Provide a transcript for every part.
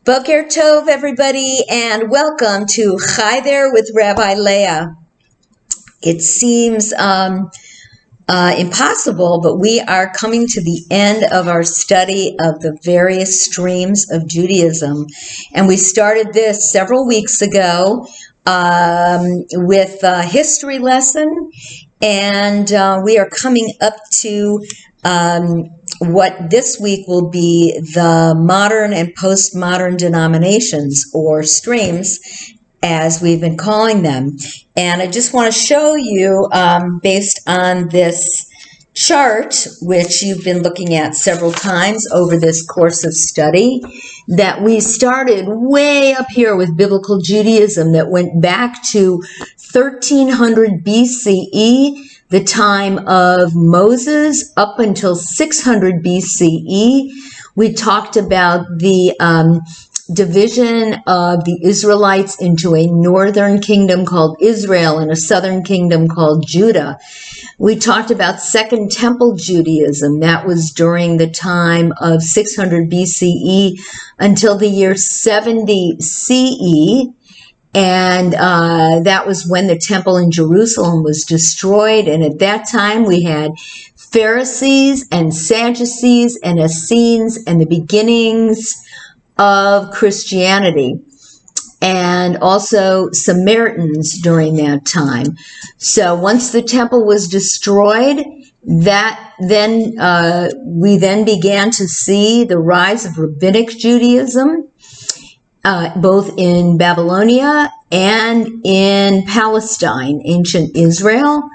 Boker Tov, everybody, and welcome to Hi There with Rabbi Leah. It seems impossible, but we are coming to the end of our study of the various streams of Judaism. And we started this several weeks ago with a history lesson, and we are coming up to what this week will be the modern and postmodern denominations, or streams, as we've been calling them. And I just want to show you, based on this chart, which you've been looking at several times over this course of study, that we started way up here with biblical Judaism that went back to 1300 BCE, the time of Moses, up until 600 BCE. We talked about the division of the Israelites into a northern kingdom called Israel and a southern kingdom called Judah. We talked about Second Temple Judaism. That was during the time of 600 BCE until the year 70 CE. And that was when the temple in Jerusalem was destroyed. And at that time, we had Pharisees and Sadducees and Essenes and the beginnings of Christianity, and also Samaritans during that time. So once the temple was destroyed, we then began to see the rise of rabbinic Judaism, both in Babylonia and in Palestine, ancient Israel.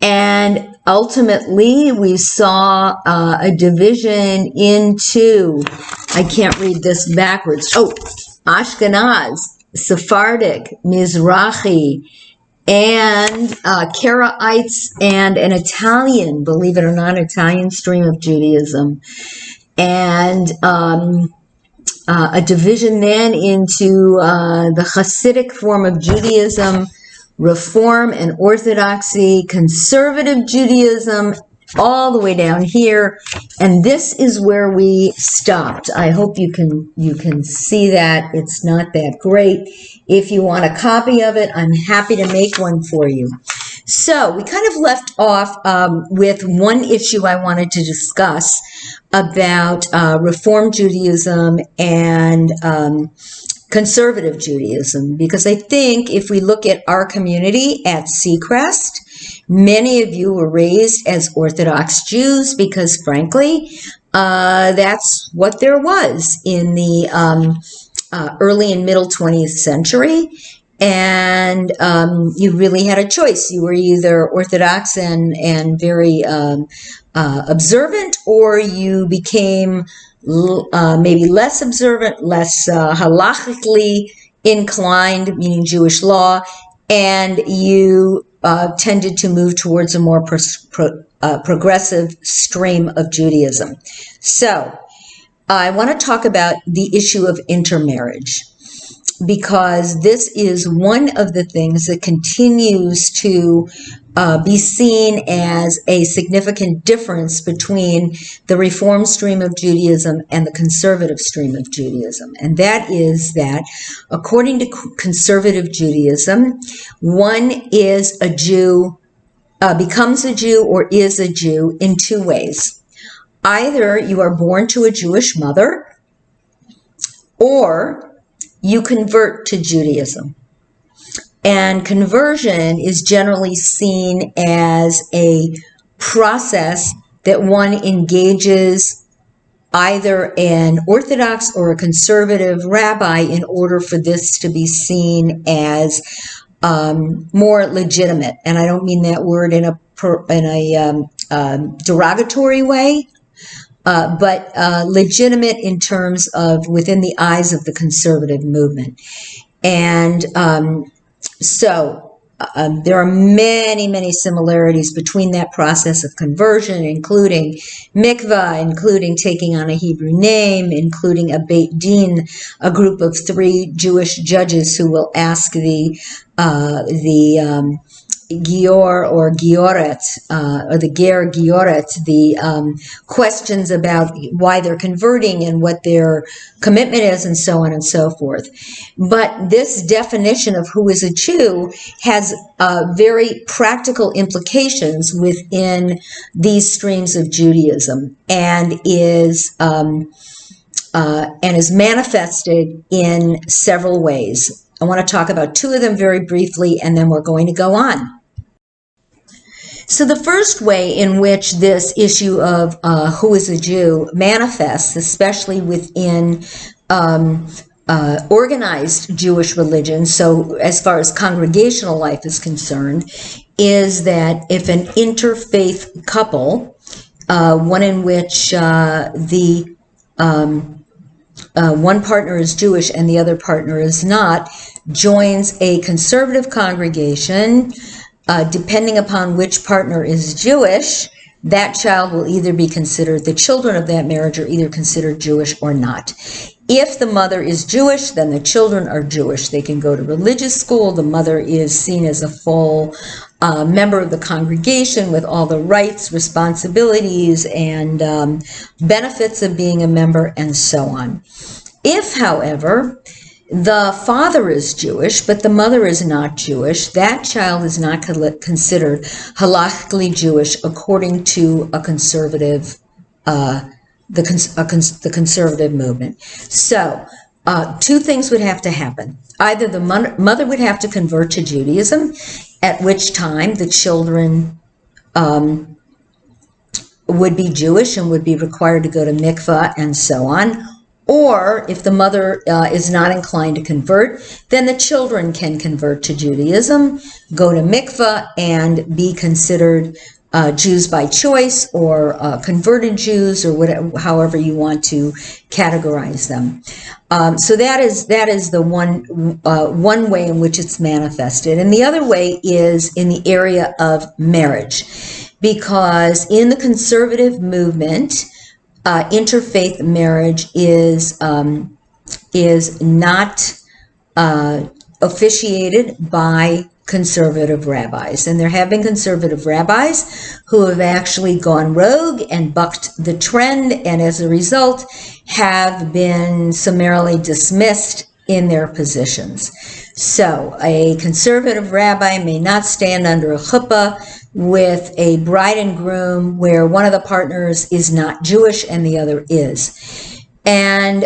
And ultimately, we saw a division into, I can't read this backwards, Ashkenaz, Sephardic, Mizrahi, and Karaites, and an Italian, believe it or not, Italian stream of Judaism. And a division then into the Hasidic form of Judaism, Reform and Orthodoxy, Conservative Judaism, all the way down here. And this is where we stopped. I hope you can see that. It's not that great. If you want a copy of it, I'm happy to make one for you. So we kind of left off with one issue I wanted to discuss about Reform Judaism and Conservative Judaism, because I think if we look at our community at Seacrest, many of you were raised as Orthodox Jews because, frankly, that's what there was in the early and middle 20th century. And you really had a choice. You were either Orthodox and very observant, or you became maybe less observant, less halachically inclined, meaning Jewish law, and you tended to move towards a more progressive stream of Judaism. So I want to talk about the issue of intermarriage, because this is one of the things that continues to be seen as a significant difference between the Reform stream of Judaism and the Conservative stream of Judaism. And that is that, according to Conservative Judaism, one is a Jew, becomes a Jew or is a Jew in two ways. Either you are born to a Jewish mother, or you convert to Judaism. And conversion is generally seen as a process that one engages either an Orthodox or a conservative rabbi in order for this to be seen as more legitimate. And I don't mean that word in a derogatory way, but legitimate in terms of within the eyes of the conservative movement. And so there are many, many similarities between that process of conversion, including mikvah, including taking on a Hebrew name, including a Beit Din, a group of 3 Jewish judges who will ask the Gior or Gioret, or the Ger Gioret, the questions about why they're converting and what their commitment is and so on and so forth. But this definition of who is a Jew has very practical implications within these streams of Judaism, and is manifested in several ways. I want to talk about two of them very briefly, and then we're going to go on. So the first way in which this issue of who is a Jew manifests, especially within organized Jewish religion, so as far as congregational life is concerned, is that if an interfaith couple, one in which the one partner is Jewish and the other partner is not, joins a conservative congregation, depending upon which partner is Jewish, that child will either be considered, the children of that marriage are either considered Jewish or not. If the mother is Jewish, then the children are Jewish. They can go to religious school. The mother is seen as a full member of the congregation with all the rights, responsibilities, and benefits of being a member, and so on. If, however, the father is Jewish, but the mother is not Jewish, that child is not considered halakhically Jewish according to a conservative, the conservative movement. So, two things would have to happen. Either the mother would have to convert to Judaism, at which time the children would be Jewish and would be required to go to mikvah and so on. Or if the mother is not inclined to convert, then the children can convert to Judaism, go to mikvah, and be considered Jews by choice, or converted Jews, or whatever, however you want to categorize them. So that is the one way in which it's manifested, and the other way is in the area of marriage, because in the conservative movement, interfaith marriage is not officiated by conservative rabbis. And there have been conservative rabbis who have actually gone rogue and bucked the trend, and as a result have been summarily dismissed in their positions. So a conservative rabbi may not stand under a chuppah with a bride and groom where one of the partners is not Jewish and the other is. And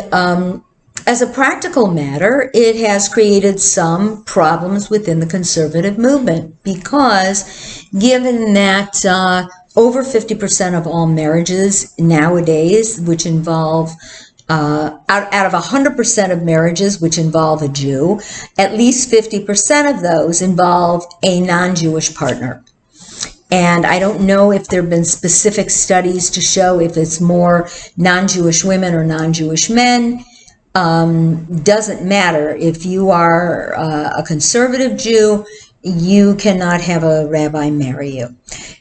as a practical matter, it has created some problems within the conservative movement, because given that over 50% of all marriages nowadays, which involve out of 100% of marriages which involve a Jew, at least 50% of those involve a non-Jewish partner. And I don't know if there have been specific studies to show if it's more non-Jewish women or non-Jewish men. Doesn't matter. If you are a conservative Jew, you cannot have a rabbi marry you.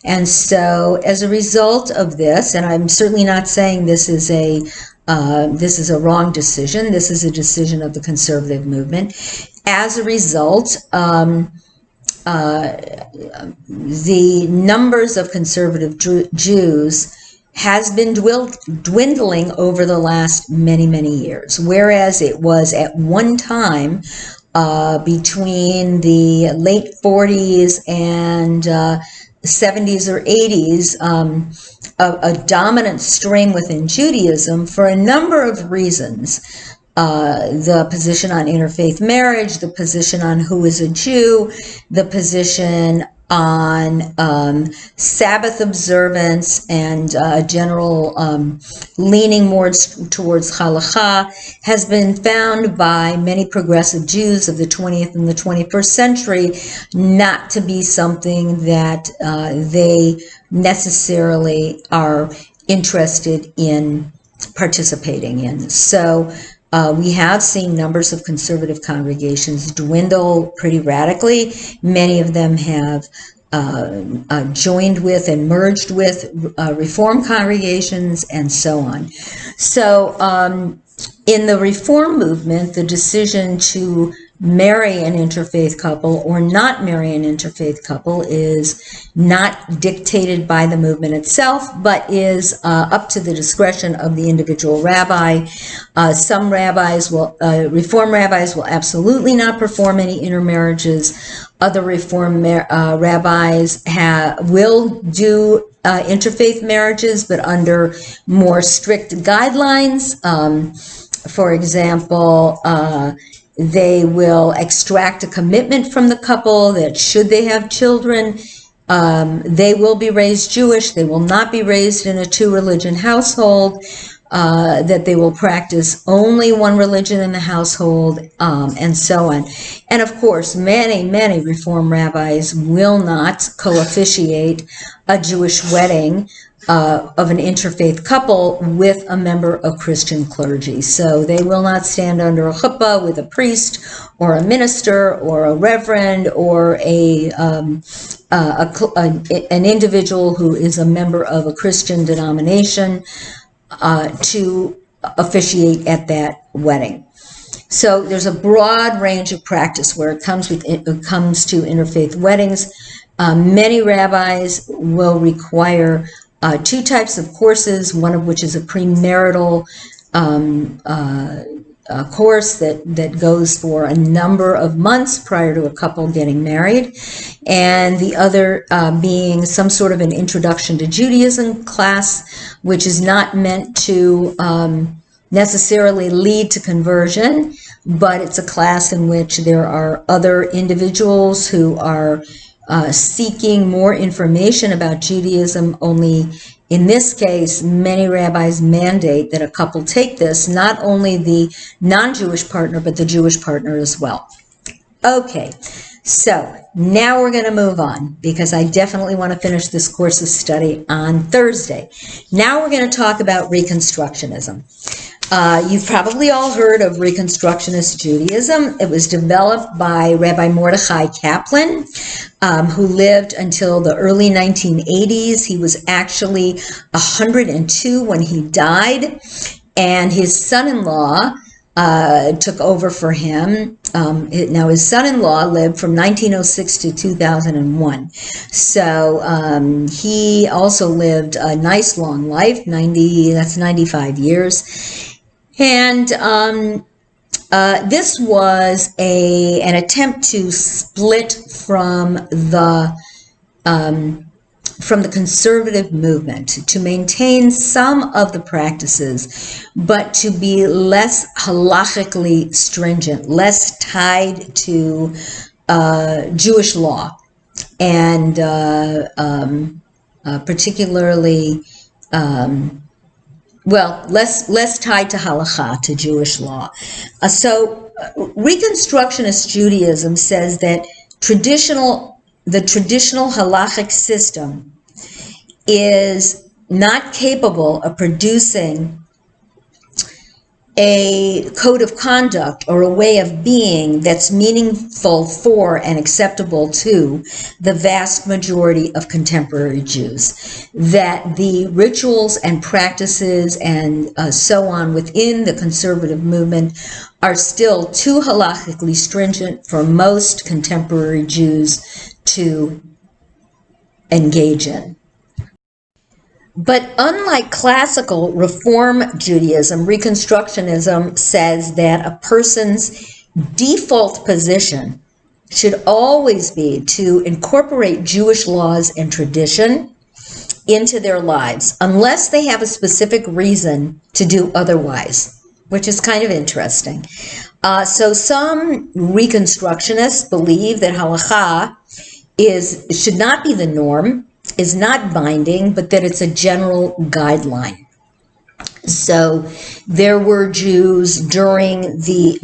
And so as a result of this, and I'm certainly not saying this is a wrong decision, this is a decision of the conservative movement. As a result, the numbers of conservative Jews has been dwindling over the last many, many years, whereas it was at one time between the late 40s and 70s or 80s, a dominant stream within Judaism for a number of reasons. The position on interfaith marriage, the position on who is a Jew, the position on Sabbath observance, and general leaning more towards halakha, has been found by many progressive Jews of the 20th and the 21st century not to be something that they necessarily are interested in participating in. So we have seen numbers of conservative congregations dwindle pretty radically. Many of them have joined with and merged with Reform congregations and so on. So in the Reform movement, the decision to marry an interfaith couple or not marry an interfaith couple is not dictated by the movement itself, but is up to the discretion of the individual rabbi. Some rabbis will, Reform rabbis will absolutely not perform any intermarriages. Other Reform rabbis will do interfaith marriages, but under more strict guidelines. For example, they will extract a commitment from the couple that should they have children, they will be raised Jewish, they will not be raised in a two-religion household, that they will practice only one religion in the household, and so on. And of course, many, many Reform rabbis will not co-officiate a Jewish wedding of an interfaith couple with a member of Christian clergy. So they will not stand under a chuppah with a priest or a minister or a reverend or an individual who is a member of a Christian denomination to officiate at that wedding. So there's a broad range of practice where it comes to interfaith weddings. Many rabbis will require two types of courses, one of which is a premarital course that goes for a number of months prior to a couple getting married, and the other being some sort of an introduction to Judaism class, which is not meant to necessarily lead to conversion, but it's a class in which there are other individuals who are seeking more information about Judaism. Only in this case, many rabbis mandate that a couple take this, not only the non-Jewish partner, but the Jewish partner as well. Okay, so now we're going to move on because I definitely want to finish this course of study on Thursday. Now we're going to talk about Reconstructionism. You've probably all heard of Reconstructionist Judaism. It was developed by Rabbi Mordechai Kaplan, who lived until the early 1980s. He was actually 102 when he died, and his son-in-law took over for him. Now, his son-in-law lived from 1906 to 2001. So he also lived a nice long life, 95 years. And this was an attempt to split from the conservative movement, to maintain some of the practices, but to be less halachically stringent, less tied to Jewish law, and particularly less tied to halakha, to Jewish law. So Reconstructionist Judaism says that the traditional halachic system is not capable of producing a code of conduct or a way of being that's meaningful for and acceptable to the vast majority of contemporary Jews. That the rituals and practices and so on within the conservative movement are still too halachically stringent for most contemporary Jews to engage in. But unlike classical Reform Judaism, Reconstructionism says that a person's default position should always be to incorporate Jewish laws and tradition into their lives, unless they have a specific reason to do otherwise, which is kind of interesting. So some Reconstructionists believe that halakha should not be the norm, is not binding, but that it's a general guideline. So there were Jews during the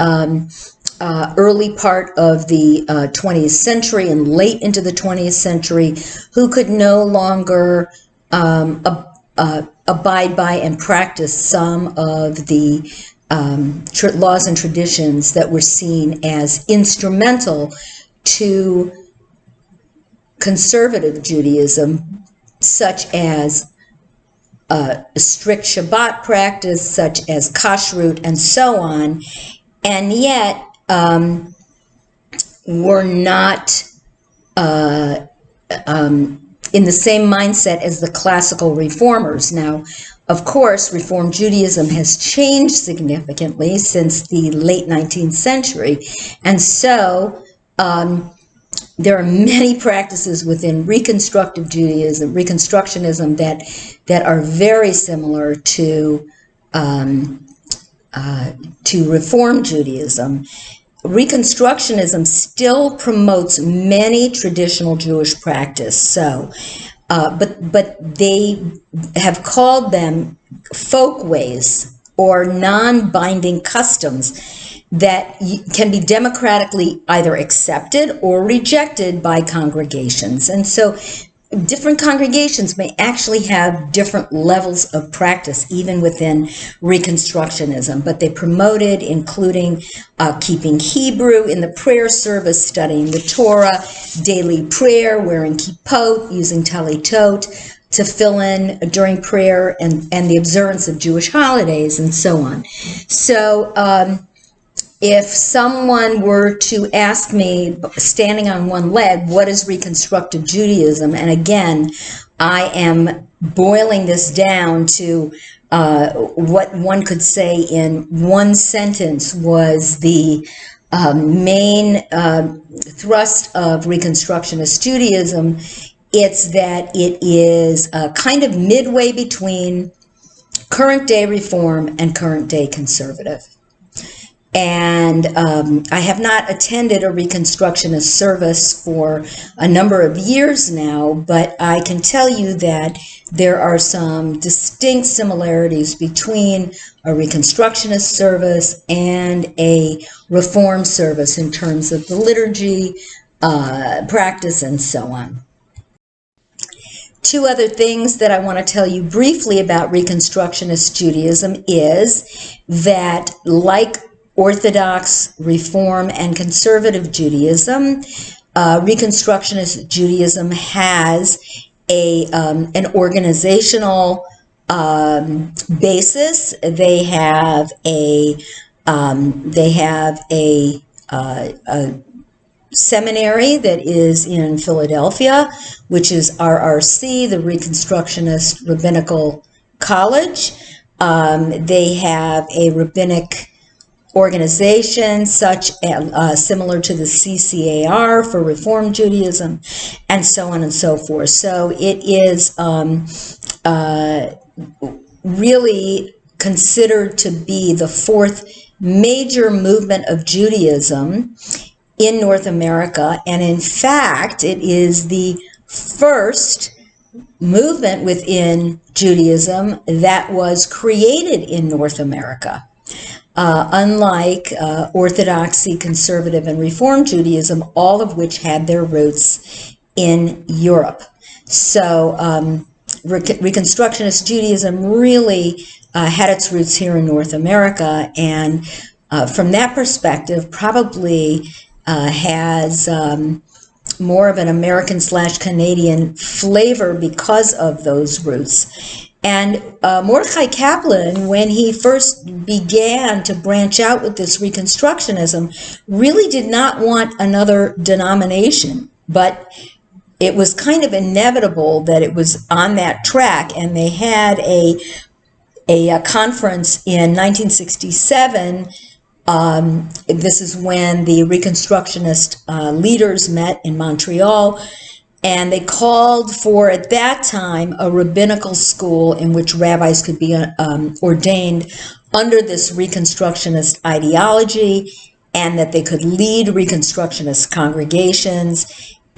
early part of the 20th century and late into the 20th century who could no longer abide by and practice some of the laws and traditions that were seen as instrumental to conservative Judaism, such as a strict Shabbat practice, such as kashrut, and so on. And yet, were not in the same mindset as the classical reformers. Now, of course, Reform Judaism has changed significantly since the late 19th century, and so there are many practices within Reconstructive Judaism, Reconstructionism, that are very similar to Reform Judaism. Reconstructionism still promotes many traditional Jewish practice. So, but they have called them folkways or non-binding customs that can be democratically either accepted or rejected by congregations. And so different congregations may actually have different levels of practice, even within Reconstructionism, but they promoted including keeping Hebrew in the prayer service, studying the Torah, daily prayer, wearing kippot, using talitot to fill in during prayer, and the observance of Jewish holidays, and so on. So if someone were to ask me, standing on one leg, what is Reconstructive Judaism? And again, I am boiling this down to what one could say in one sentence was the main thrust of Reconstructionist Judaism. It's that it is kind of midway between current day Reform and current day conservative. And I have not attended a Reconstructionist service for a number of years now, but I can tell you that there are some distinct similarities between a Reconstructionist service and a Reform service in terms of the liturgy, practice, and so on. Two other things that I want to tell you briefly about Reconstructionist Judaism is that, like Orthodox, Reform, and Conservative Judaism, Reconstructionist Judaism has an organizational basis. They have a seminary that is in Philadelphia, which is RRC, the Reconstructionist Rabbinical College. They have a rabbinic organization such similar to the CCAR for Reform Judaism, and so on and so forth. So it is really considered to be the fourth major movement of Judaism in North America, and in fact, it is the first movement within Judaism that was created in North America. Unlike Orthodoxy, Conservative, and Reform Judaism, all of which had their roots in Europe. So Reconstructionist Judaism really had its roots here in North America, and from that perspective, probably has more of an American/Canadian flavor because of those roots. And Mordechai Kaplan, when he first began to branch out with this Reconstructionism, really did not want another denomination, but it was kind of inevitable that it was on that track, and they had a conference in 1967. This is when the Reconstructionist leaders met in Montreal, and they called for, at that time, a rabbinical school in which rabbis could be ordained under this Reconstructionist ideology, and that they could lead Reconstructionist congregations.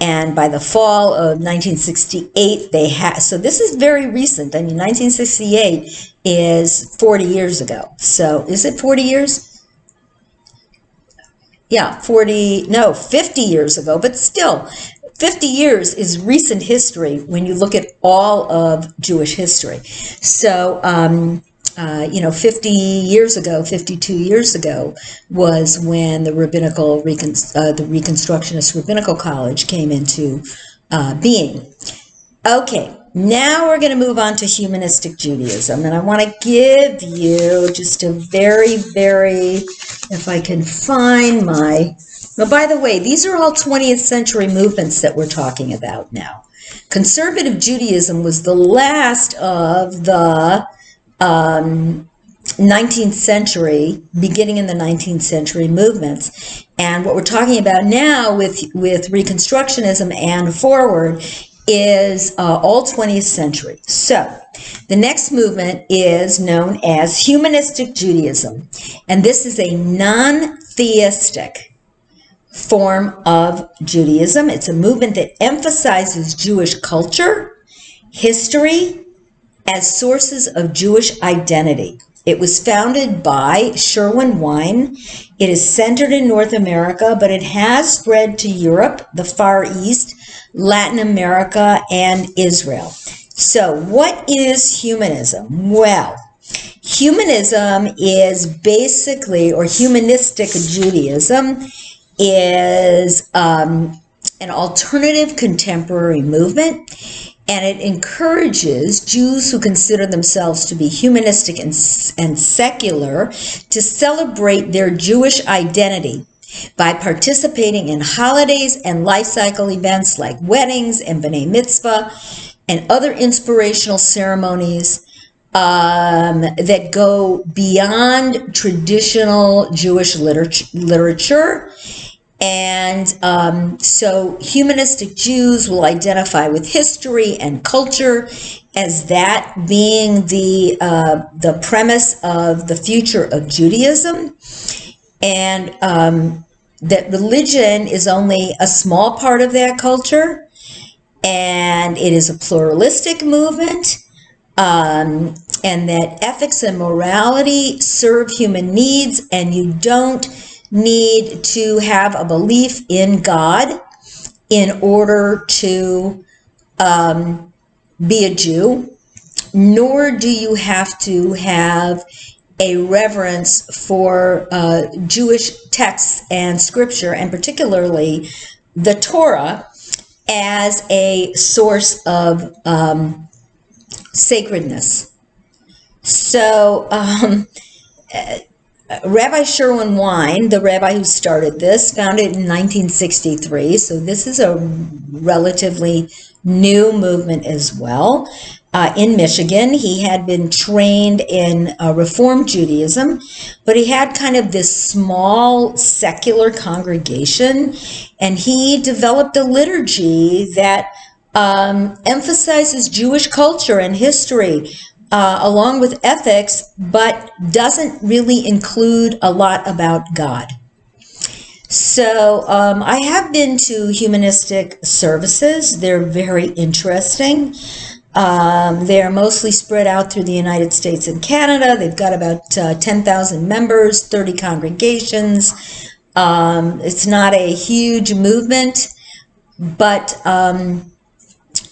And by the fall of 1968, they had, so this is very recent. I mean, 1968 is 40 years ago. So is it 40 years? Yeah, 50 years ago, but still, 50 years is recent history when you look at all of Jewish history. So, 50 years ago, 52 years ago was when the Reconstructionist Rabbinical College came into being. Okay, now we're going to move on to humanistic Judaism, and I want to give you just a very, very, if I can find my Now, by the way, these are all 20th century movements that we're talking about now. Conservative Judaism was the last of the 19th century, beginning in the 19th century movements. And what we're talking about now with Reconstructionism and forward is all 20th century. So the next movement is known as Humanistic Judaism. And this is a non-theistic form of Judaism. It's a movement that emphasizes Jewish culture, history, as sources of Jewish identity. It was founded by Sherwin Wine. It is centered in North America, but it has spread to Europe, the Far East, Latin America, and Israel. So what is humanism? Well, humanism is basically, or humanistic Judaism is an alternative contemporary movement, and it encourages Jews who consider themselves to be humanistic and secular to celebrate their Jewish identity by participating in holidays and life cycle events like weddings and B'nai Mitzvah and other inspirational ceremonies that go beyond traditional Jewish literature. And so humanistic Jews will identify with history and culture as that being the premise of the future of Judaism, and that religion is only a small part of that culture, and it is a pluralistic movement, and that ethics and morality serve human needs, and you don't need to have a belief in God in order to be a Jew, nor do you have to have a reverence for Jewish texts and scripture, and particularly the Torah, as a source of sacredness. So Rabbi Sherwin Wine, the rabbi who started this, founded in 1963, so this is a relatively new movement as well. In Michigan, he had been trained in Reform Judaism, but he had kind of this small secular congregation, and he developed a liturgy that emphasizes Jewish culture and history, along with ethics, but doesn't really include a lot about God. So I have been to humanistic services. They're very interesting. They're mostly spread out through the United States and Canada. They've got about 10,000 members, 30 congregations. It's not a huge movement, but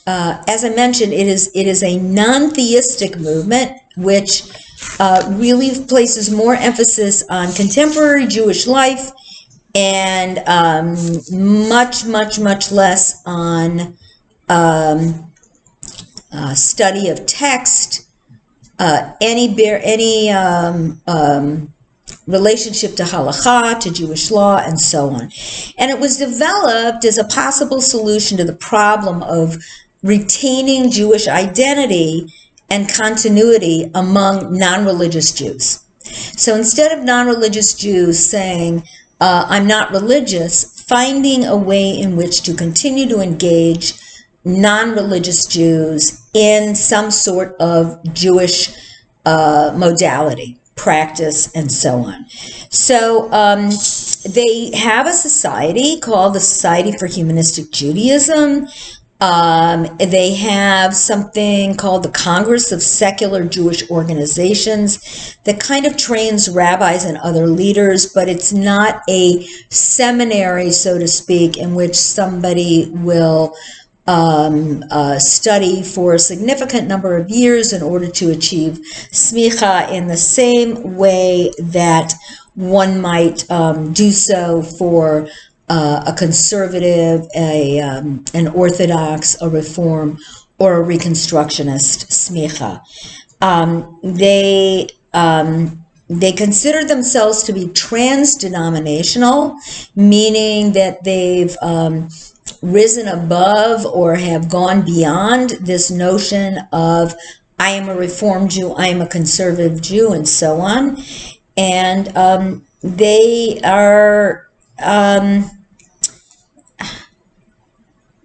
as I mentioned, it is a non-theistic movement, which really places more emphasis on contemporary Jewish life and much less on study of text, any relationship to halakha, to Jewish law, and so on. And it was developed as a possible solution to the problem of retaining Jewish identity and continuity among non-religious Jews. So instead of non-religious Jews saying, I'm not religious, finding a way in which to continue to engage non-religious Jews in some sort of Jewish modality, practice, and so on. So they have a society called the Society for Humanistic Judaism. They have something called the Congress of Secular Jewish Organizations that kind of trains rabbis and other leaders, but it's not a seminary, so to speak, in which somebody will study for a significant number of years in order to achieve smicha in the same way that one might do so for a conservative, an orthodox, a reform, or a reconstructionist smicha. They they consider themselves to be trans-denominational, meaning that they've risen above or have gone beyond this notion of I am a Reformed Jew, I am a conservative Jew, and so on. And they are, I'm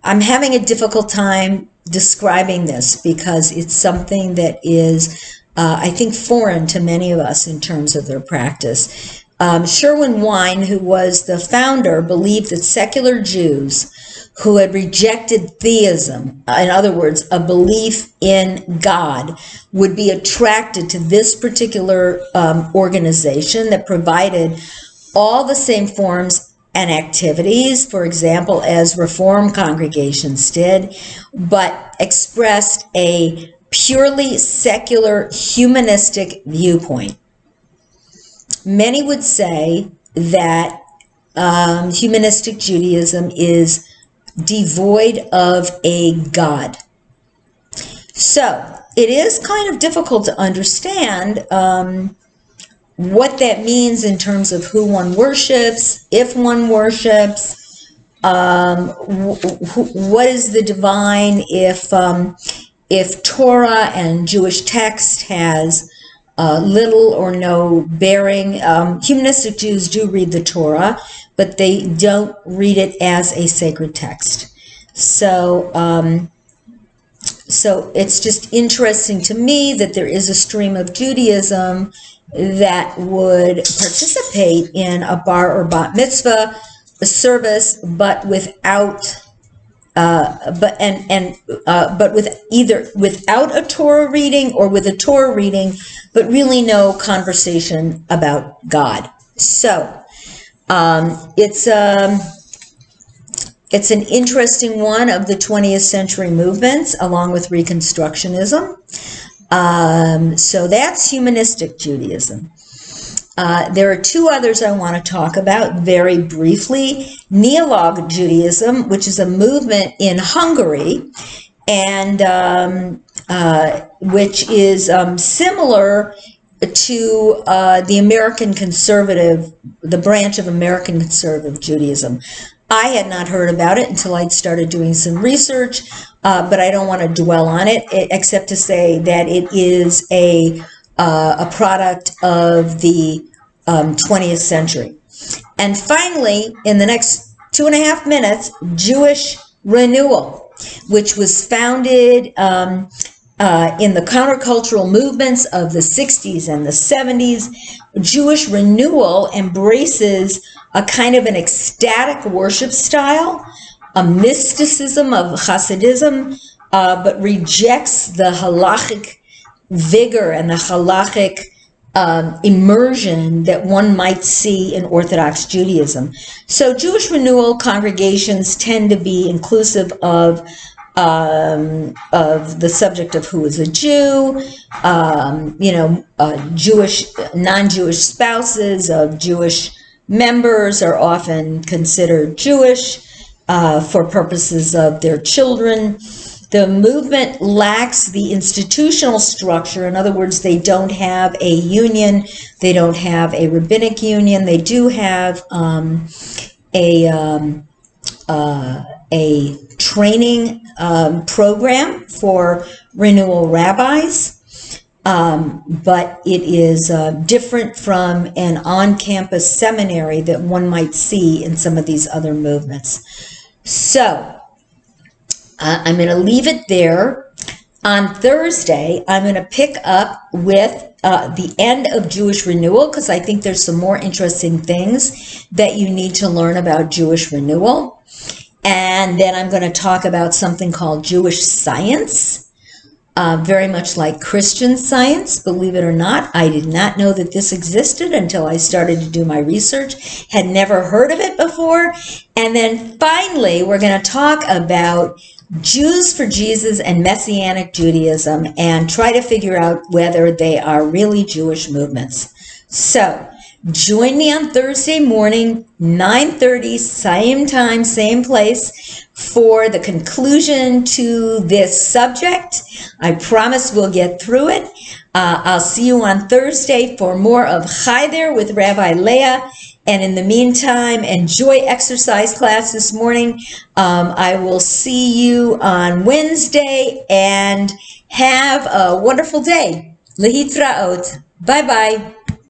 having a difficult time describing this because it's something that is, I think, foreign to many of us in terms of their practice. Sherwin Wine, who was the founder, believed that secular Jews who had rejected theism, in other words, a belief in God, would be attracted to this particular organization that provided all the same forms and activities, for example, as Reform congregations did, but expressed a purely secular humanistic viewpoint. Many would say that humanistic Judaism is devoid of a God. So it is kind of difficult to understand what that means in terms of who one worships, if one worships, what is the divine, if Torah and Jewish text has little or no bearing. Humanistic Jews do read the Torah, but they don't read it as a sacred text. So it's just interesting to me that there is a stream of Judaism that would participate in a bar or bat mitzvah service, but without with either without a Torah reading or with a Torah reading, but really no conversation about God. So it's an interesting one of the 20th century movements, along with Reconstructionism. So that's humanistic Judaism. There are two others I want to talk about very briefly. Neolog Judaism, which is a movement in Hungary, and which is similar to the American conservative, the branch of American conservative Judaism. I had not heard about it until I'd started doing some research, but I don't want to dwell on it, except to say that it is a product of the 20th century. And finally, in the next 2.5 minutes, Jewish Renewal, which was founded in the countercultural movements of the 60s and the 70s. Jewish Renewal embraces a kind of an ecstatic worship style, a mysticism of Hasidism, but rejects the halachic vigor and the halachic immersion that one might see in Orthodox Judaism. So Jewish Renewal congregations tend to be inclusive of the subject of who is a Jew, Jewish, non-Jewish spouses of Jewish members are often considered Jewish for purposes of their children. The movement lacks the institutional structure. In other words, they don't have a union. They don't have a rabbinic union. They do have a training program for renewal rabbis, but it is different from an on-campus seminary that one might see in some of these other movements. So I'm going to leave it there. On Thursday, I'm going to pick up with the end of Jewish Renewal, because I think there's some more interesting things that you need to learn about Jewish Renewal. And then I'm going to talk about something called Jewish Science, very much like Christian Science. Believe it or not, I did not know that this existed until I started to do my research. Had never heard of it before. And then finally, we're going to talk about Jews for Jesus and Messianic Judaism and try to figure out whether they are really Jewish movements. So join me on Thursday morning, 9:30, same time, same place, for the conclusion to this subject. I promise we'll get through it. I'll see you on Thursday for more of Hi There with Rabbi Leah. And in the meantime, enjoy exercise class this morning. I will see you on Wednesday and have a wonderful day. Lehitraot. Bye-bye.